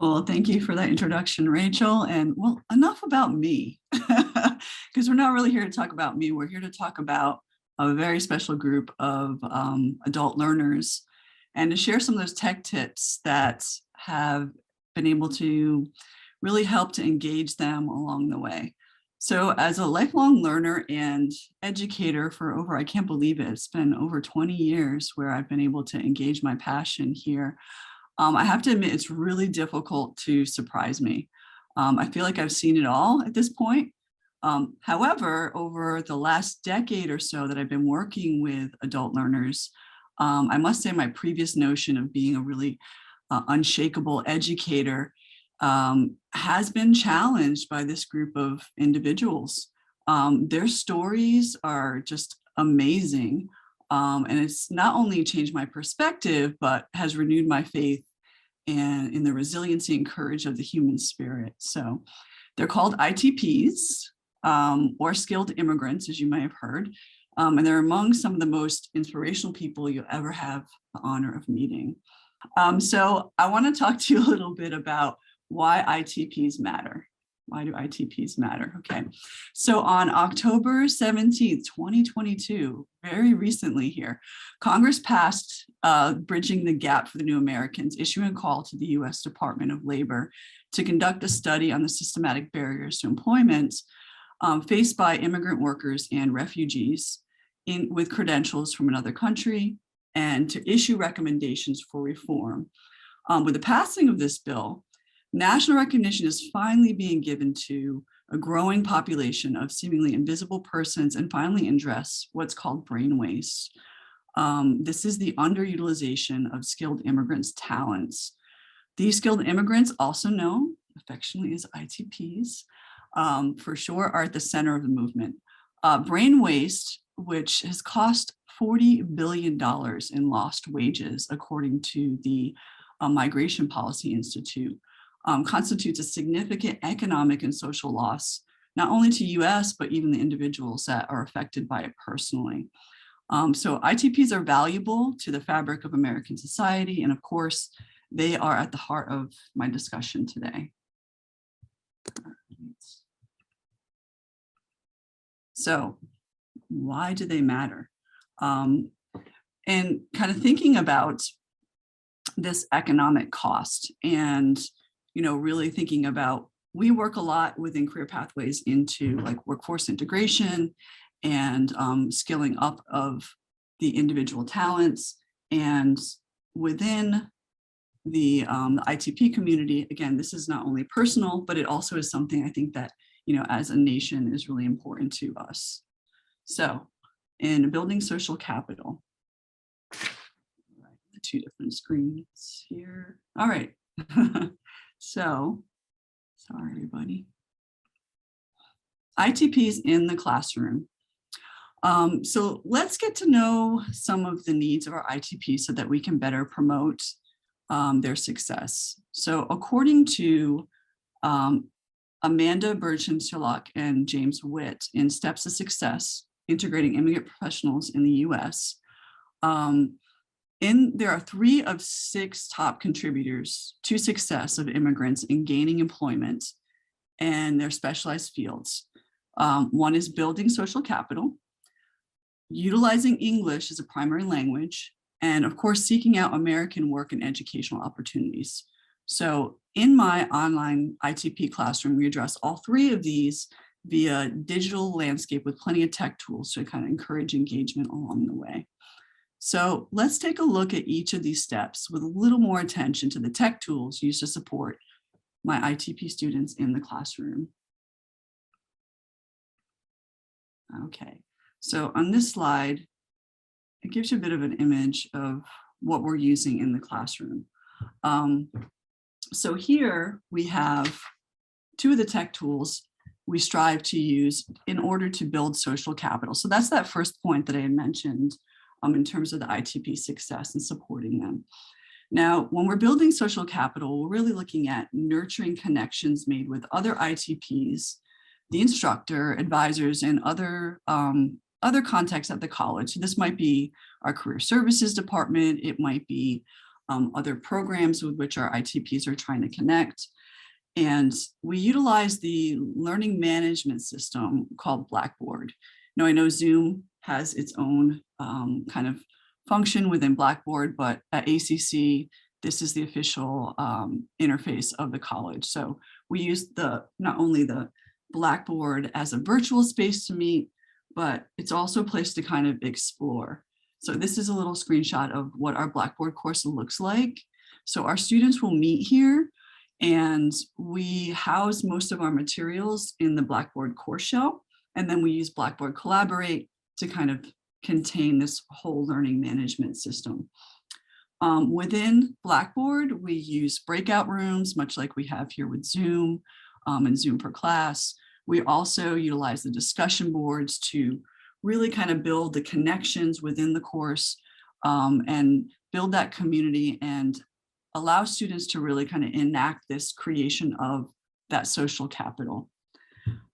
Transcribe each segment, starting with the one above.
Well, thank you for that introduction, Rachel. And well, enough about me, because we're not really here to talk about me. We're here to talk about a very special group of adult learners and to share some of those tech tips that have been able to really help to engage them along the way. So as a lifelong learner and educator for over, I can't believe it, it's been over 20 years where I've been able to engage my passion here. I have to admit, it's really difficult to surprise me. I feel like I've seen it all at this point. However, over the last decade or so that I've been working with adult learners, I must say my previous notion of being a really unshakable educator has been challenged by this group of individuals. Their stories are just amazing. And it's not only changed my perspective, but has renewed my faith and in the resiliency and courage of the human spirit. So they're called ITPs, or skilled immigrants, as you may have heard. And they're among some of the most inspirational people you'll ever have the honor of meeting. So I want to talk to you a little bit about why ITPs matter. Why do ITPs matter? Okay, so on October 17th, 2022, very recently here, Congress passed Bridging the Gap for the New Americans, issuing a call to the US Department of Labor to conduct a study on the systematic barriers to employment faced by immigrant workers and refugees with credentials from another country, and to issue recommendations for reform. With the passing of this bill, national recognition is finally being given to a growing population of seemingly invisible persons and finally address what's called brain waste. This is the underutilization of skilled immigrants' talents. These skilled immigrants, also known affectionately as ITPs, for sure, are at the center of the movement. Brain waste, which has cost $40 billion in lost wages, according to the Migration Policy Institute, constitutes a significant economic and social loss, not only to US, but even the individuals that are affected by it personally. So ITPs are valuable to the fabric of American society, and of course, they are at the heart of my discussion today. So why do they matter? And kind of thinking about this economic cost and really thinking about, we work a lot within career pathways into like workforce integration and skilling up of the individual talents. And within the ITP community, again, this is not only personal, but it also is something I think that, as a nation is really important to us. So in building social capital, the two different screens here. All right. So, sorry, everybody. ITPs in the classroom. So let's get to know some of the needs of our ITPs so that we can better promote their success. So according to Amanda Burchin-Sherlock and James Witt in Steps to Success, Integrating Immigrant Professionals in the US, there are 3 of 6 top contributors to success of immigrants in gaining employment and their specialized fields. One is building social capital, utilizing English as a primary language, and of course, seeking out American work and educational opportunities. So in my online ITP classroom, we address all 3 of these via digital landscape with plenty of tech tools to kind of encourage engagement along the way. So let's take a look at each of these steps with a little more attention to the tech tools used to support my ITP students in the classroom. Okay, so on this slide, it gives you a bit of an image of what we're using in the classroom. So here we have 2 of the tech tools we strive to use in order to build social capital. So that's that first point that I had mentioned in terms of the ITP success and supporting them. Now, when we're building social capital, we're really looking at nurturing connections made with other ITPs, the instructor, advisors, and other contexts at the college. So this might be our career services department. It might be other programs with which our ITPs are trying to connect. And we utilize the learning management system called Blackboard. Now, I know Zoom has its own kind of function within Blackboard, but at ACC, this is the official interface of the college. So we use not only the Blackboard as a virtual space to meet, but it's also a place to kind of explore. So this is a little screenshot of what our Blackboard course looks like. So our students will meet here, and we house most of our materials in the Blackboard course shell. And then we use Blackboard Collaborate to kind of contain this whole learning management system. Within Blackboard, we use breakout rooms, much like we have here with Zoom and Zoom for Class. We also utilize the discussion boards to really kind of build the connections within the course and build that community and allow students to really kind of enact this creation of that social capital.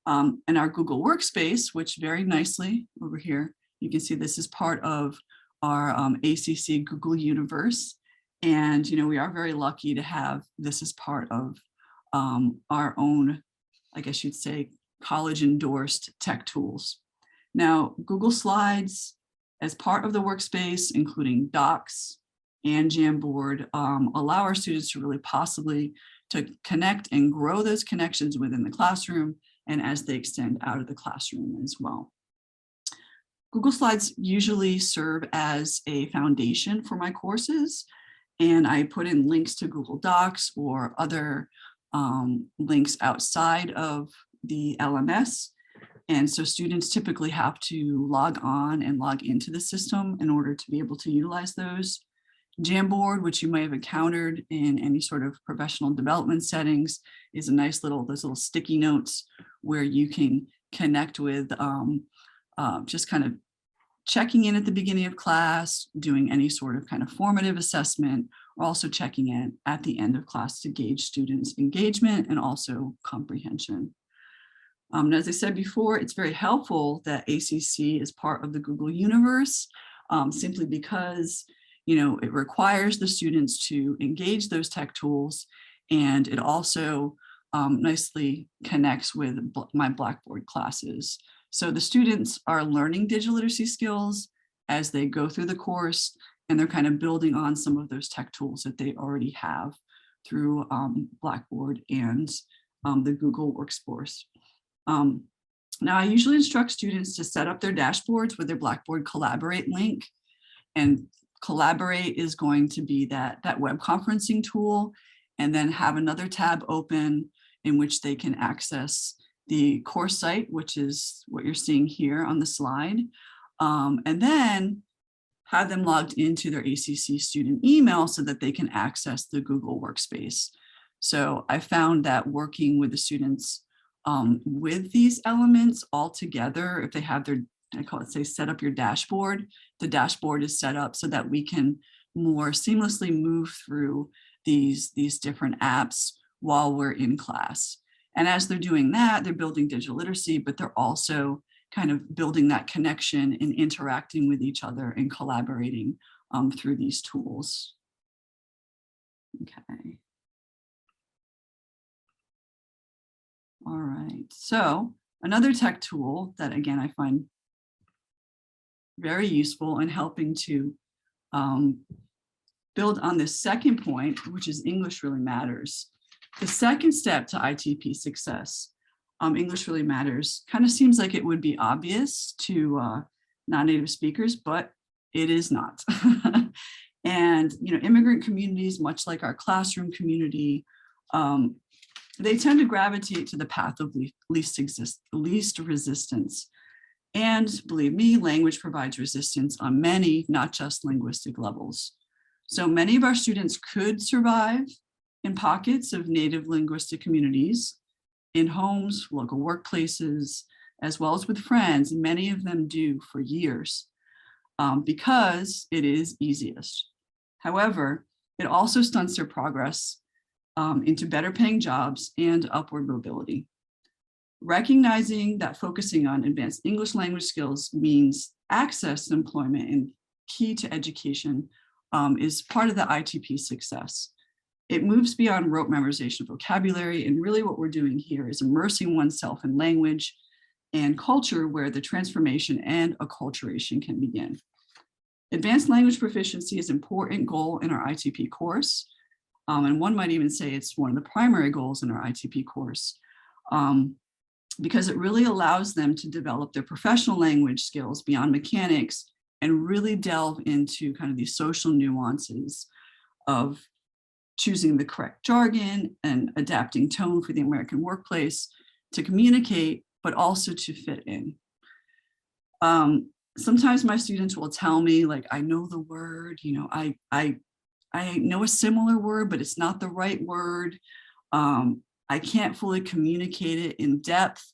And our Google Workspace, which very nicely over here, you can see this is part of our ACC Google Universe. And, you know, we are very lucky to have this as part of our own, I guess you'd say, college endorsed tech tools. Now, Google Slides as part of the workspace, including Docs and Jamboard, allow our students to really possibly to connect and grow those connections within the classroom and as they extend out of the classroom as well. Google Slides usually serve as a foundation for my courses, and I put in links to Google Docs or other links outside of the LMS. And so students typically have to log on and log into the system in order to be able to utilize those. Jamboard, which you might have encountered in any sort of professional development settings, is a nice those little sticky notes where you can connect with just kind of checking in at the beginning of class, doing any sort of kind of formative assessment, or also checking in at the end of class to gauge students' engagement and also comprehension. And as I said before, it's very helpful that ACC is part of the Google Universe, simply because, you know, it requires the students to engage those tech tools, and it also nicely connects with my Blackboard classes. So the students are learning digital literacy skills as they go through the course, and they're kind of building on some of those tech tools that they already have through Blackboard and the Google Workspace. Now, I usually instruct students to set up their dashboards with their Blackboard Collaborate link, and Collaborate is going to be that web conferencing tool, and then have another tab open in which they can access the course site, which is what you're seeing here on the slide, and then have them logged into their ACC student email so that they can access the Google Workspace. So I found that working with the students with these elements all together, if they have their, I call it, say, set up your dashboard, the dashboard is set up so that we can more seamlessly move through these different apps while we're in class. And as they're doing that, they're building digital literacy, but they're also kind of building that connection and interacting with each other and collaborating through these tools. Okay. All right, so another tech tool that, again, I find very useful in helping to build on this second point, which is English Really Matters. The second step to ITP success, English Really Matters, kind of seems like it would be obvious to non-native speakers, but it is not. And, you know, immigrant communities, much like our classroom community, they tend to gravitate to the path of least resistance. And believe me, language provides resistance on many, not just linguistic levels. So many of our students could survive in pockets of native linguistic communities, in homes, local workplaces, as well as with friends. Many of them do for years because it is easiest. However, it also stunts their progress into better paying jobs and upward mobility. Recognizing that focusing on advanced English language skills means access to employment and key to education is part of the ITP success. It moves beyond rote memorization of vocabulary, and really what we're doing here is immersing oneself in language and culture where the transformation and acculturation can begin. Advanced language proficiency is an important goal in our ITP course, and one might even say it's one of the primary goals in our ITP course, because it really allows them to develop their professional language skills beyond mechanics and really delve into kind of these social nuances of choosing the correct jargon and adapting tone for the American workplace to communicate, but also to fit in. Sometimes my students will tell me, like, I know the word, you know, I know a similar word, but it's not the right word. I can't fully communicate it in depth.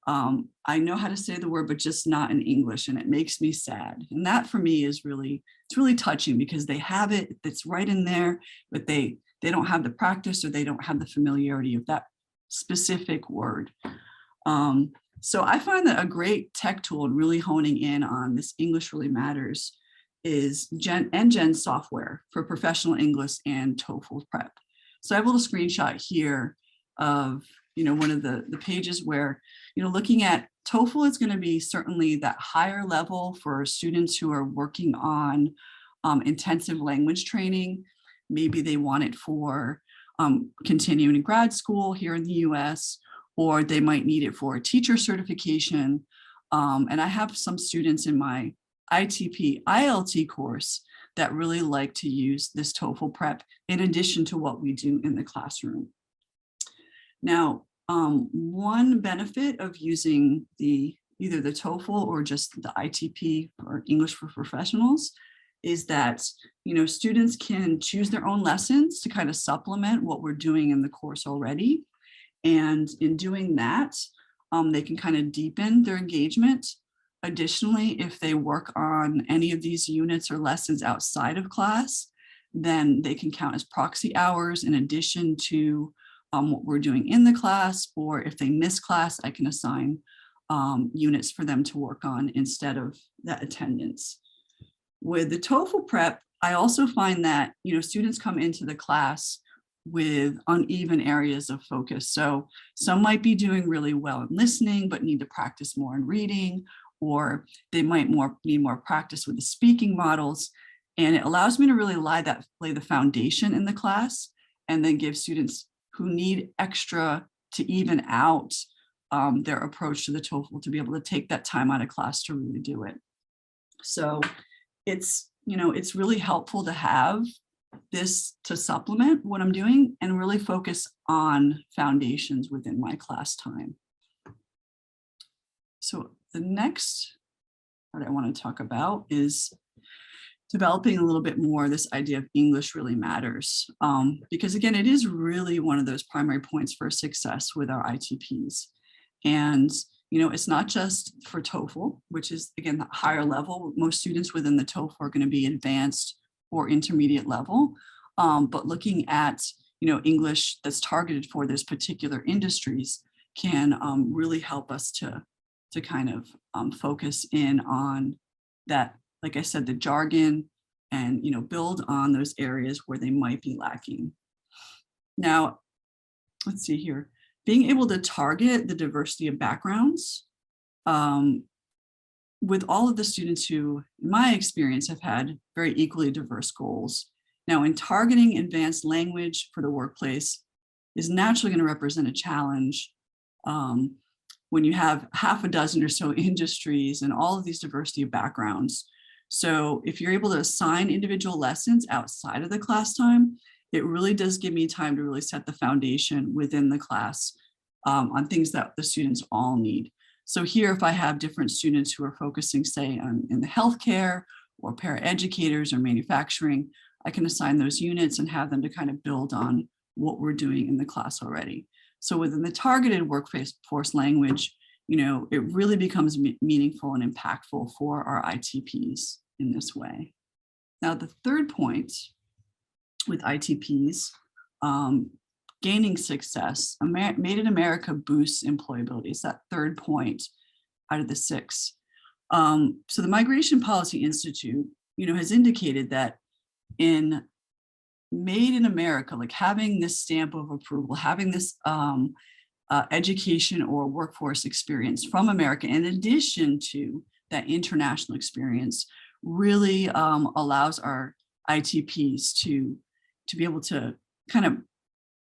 I know how to say the word, but just not in English, and it makes me sad. And that for me is really, it's really touching because they have it, it's right in there, but they don't have the practice or they don't have the familiarity of that specific word. So I find that a great tech tool and really honing in on this English really matters is Gen software for professional English and TOEFL prep. So I have a little screenshot here of, you know, one of the pages where, you know, looking at TOEFL is going to be certainly that higher level for students who are working on intensive language training. Maybe they want it for continuing grad school here in the US, or they might need it for a teacher certification. And I have some students in my ITP ILT course that really like to use this TOEFL prep in addition to what we do in the classroom. Now, one benefit of using either the TOEFL or just the ITP or English for Professionals is that, you know, students can choose their own lessons to kind of supplement what we're doing in the course already. And in doing that, they can kind of deepen their engagement. Additionally, if they work on any of these units or lessons outside of class, then they can count as proxy hours in addition to what we're doing in the class, or if they miss class, I can assign units for them to work on instead of that attendance. With the TOEFL prep, I also find that, you know, students come into the class with uneven areas of focus. So some might be doing really well in listening, but need to practice more in reading, or they might need more practice with the speaking models. And it allows me to really lay the foundation in the class and then give students who need extra to even out their approach to the TOEFL to be able to take that time out of class to really do it. So it's, you know, it's really helpful to have this to supplement what I'm doing and really focus on foundations within my class time. So the next part I want to talk about is developing a little bit more this idea of English really matters. Because again, it is really one of those primary points for success with our ITPs. And, you know, it's not just for TOEFL, which is, again, the higher level. Most students within the TOEFL are going to be advanced or intermediate level. But looking at, you know, English that's targeted for those particular industries can really help us to kind of focus in on that, like I said, the jargon, and, you know, build on those areas where they might be lacking. Now, let's see here. Being able to target the diversity of backgrounds with all of the students who, in my experience, have had very equally diverse goals. Now, in targeting advanced language for the workplace is naturally going to represent a challenge when you have half a dozen or so industries and all of these diversity of backgrounds. So if you're able to assign individual lessons outside of the class time, it really does give me time to really set the foundation within the class on things that the students all need. So here, if I have different students who are focusing, say, in the healthcare or paraeducators or manufacturing, I can assign those units and have them to kind of build on what we're doing in the class already. So within the targeted workforce language, you know, it really becomes meaningful and impactful for our ITPs in this way. Now, the third point with ITPs, gaining success, Made in America boosts employability. It's that third point out of the 6. So the Migration Policy Institute, you know, has indicated that in made in America, like having this stamp of approval, having this education or workforce experience from America, in addition to that international experience, really allows our ITPs to be able to kind of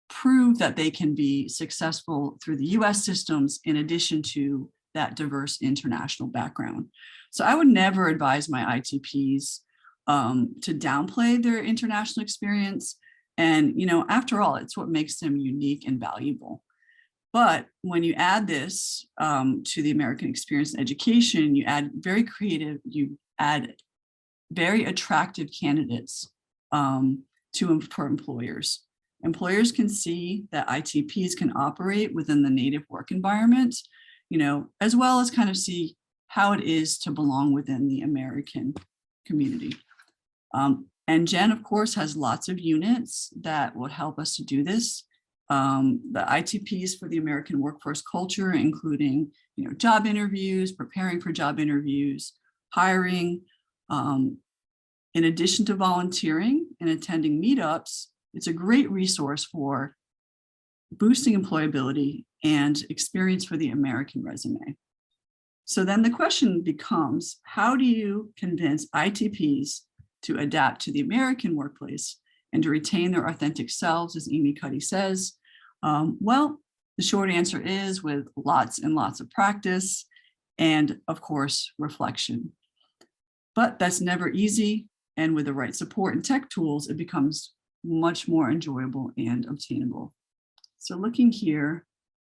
prove that they can be successful through the US systems in addition to that diverse international background. So I would never advise my ITPs to downplay their international experience. And, after all, it's what makes them unique and valuable. But when you add this to the American experience in education, you add very attractive candidates for employers. Employers can see that ITPs can operate within the native work environment, as well as kind of see how it is to belong within the American community. And Jen, of course, has lots of units that will help us to do this. The ITPs for the American workforce culture, including, job interviews, preparing for job interviews, hiring. In addition to volunteering and attending meetups, it's a great resource for boosting employability and experience for the American resume. So then the question becomes, how do you convince ITPs to adapt to the American workplace and to retain their authentic selves, as Amy Cuddy says? Well, the short answer is with lots and lots of practice and, of course, reflection. But that's never easy. And with the right support and tech tools, it becomes much more enjoyable and obtainable. So looking here,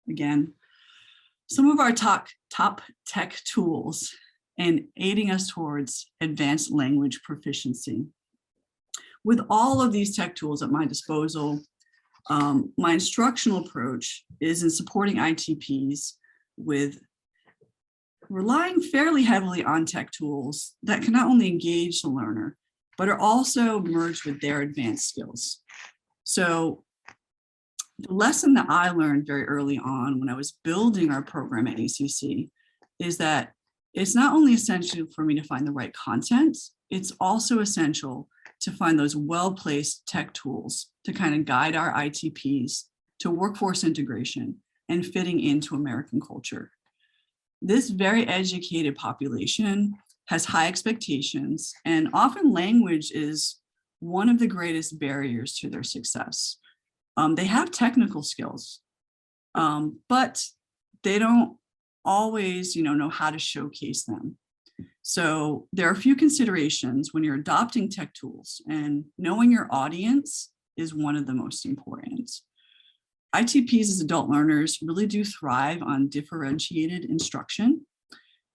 again, some of our top tech tools and aiding us towards advanced language proficiency. With all of these tech tools at my disposal, my instructional approach is in supporting ITPs with relying fairly heavily on tech tools that can not only engage the learner, but are also merged with their advanced skills. So the lesson that I learned very early on when I was building our program at ACC is that it's not only essential for me to find the right content, it's also essential to find those well-placed tech tools to kind of guide our ITPs to workforce integration and fitting into American culture. This very educated population has high expectations, and often language is one of the greatest barriers to their success. They have technical skills, but they don't always, know how to showcase them. So there are a few considerations when you're adopting tech tools, and knowing your audience is one of the most important. ITPs as adult learners really do thrive on differentiated instruction.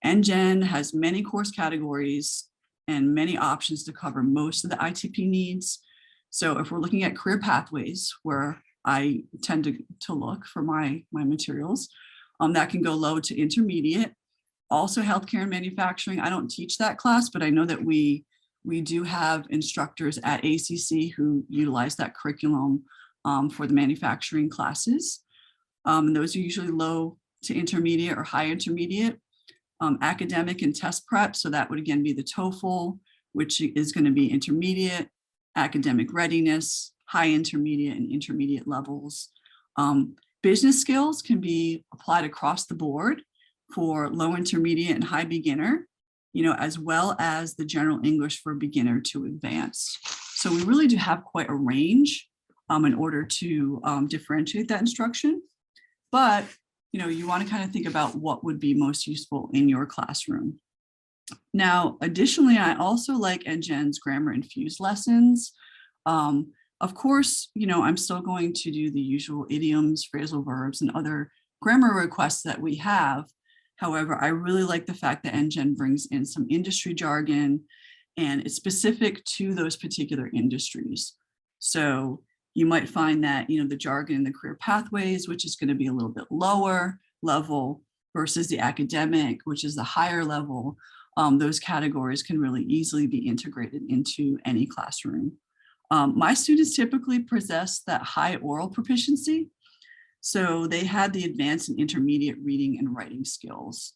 NGen has many course categories and many options to cover most of the ITP needs. So if we're looking at career pathways, where I tend to look for my materials, that can go low to intermediate. Also healthcare and manufacturing. I don't teach that class, but I know that we do have instructors at ACC who utilize that curriculum for the manufacturing classes. And those are usually low to intermediate or high intermediate. Academic and test prep, so that would again be the TOEFL, which is going to be intermediate, academic readiness, high intermediate and intermediate levels. Business skills can be applied across the board for low intermediate and high beginner, as well as the general English for beginner to advanced. So we really do have quite a range in order to differentiate that instruction. But you want to kind of think about what would be most useful in your classroom. Now, additionally, I also like NGen's grammar infused lessons. Of course, I'm still going to do the usual idioms, phrasal verbs, and other grammar requests that we have. However, I really like the fact that NGen brings in some industry jargon, and it's specific to those particular industries. So you might find that, the jargon in the career pathways, which is going to be a little bit lower level, versus the academic, which is the higher level. Those categories can really easily be integrated into any classroom. My students typically possess that high oral proficiency. So they had the advanced and intermediate reading and writing skills.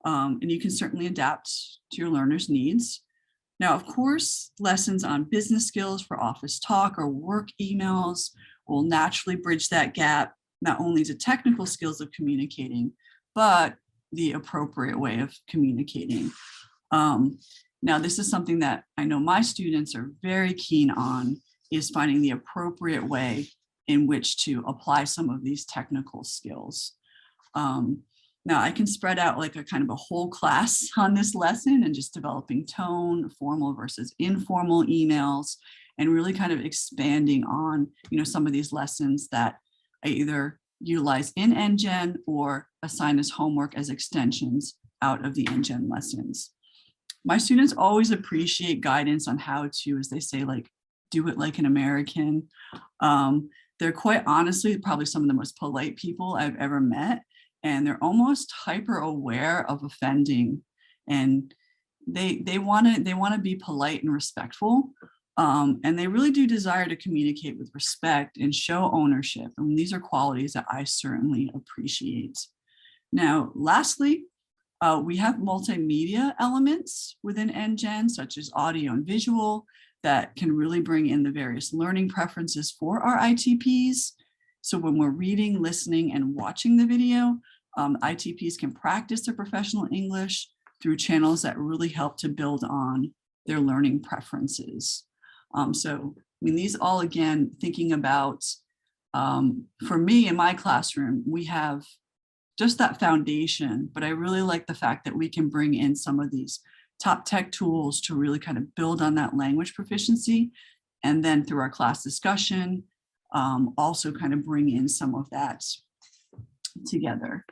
And you can certainly adapt to your learners' needs. Now, of course, lessons on business skills for office talk or work emails will naturally bridge that gap, not only to technical skills of communicating, but the appropriate way of communicating. Now, this is something that I know my students are very keen on, is finding the appropriate way in which to apply some of these technical skills. Now I can spread out like a kind of a whole class on this lesson and just developing tone, formal versus informal emails, and really kind of expanding on, some of these lessons that I either utilize in NGen or assign as homework as extensions out of the NGen lessons. My students always appreciate guidance on how to, as they say, like, do it like an American. They're quite honestly probably some of the most polite people I've ever met, and they're almost hyper aware of offending, and they want to be polite and respectful, and they really do desire to communicate with respect and show ownership. And these are qualities that I certainly appreciate. Now, lastly, we have multimedia elements within NGen, such as audio and visual, that can really bring in the various learning preferences for our ITPs. So when we're reading, listening, and watching the video, ITPs can practice their professional English through channels that really help to build on their learning preferences. So, these all, again, thinking about, for me in my classroom, we have just that foundation, but I really like the fact that we can bring in some of these top tech tools to really kind of build on that language proficiency. And then through our class discussion, also kind of bring in some of that together.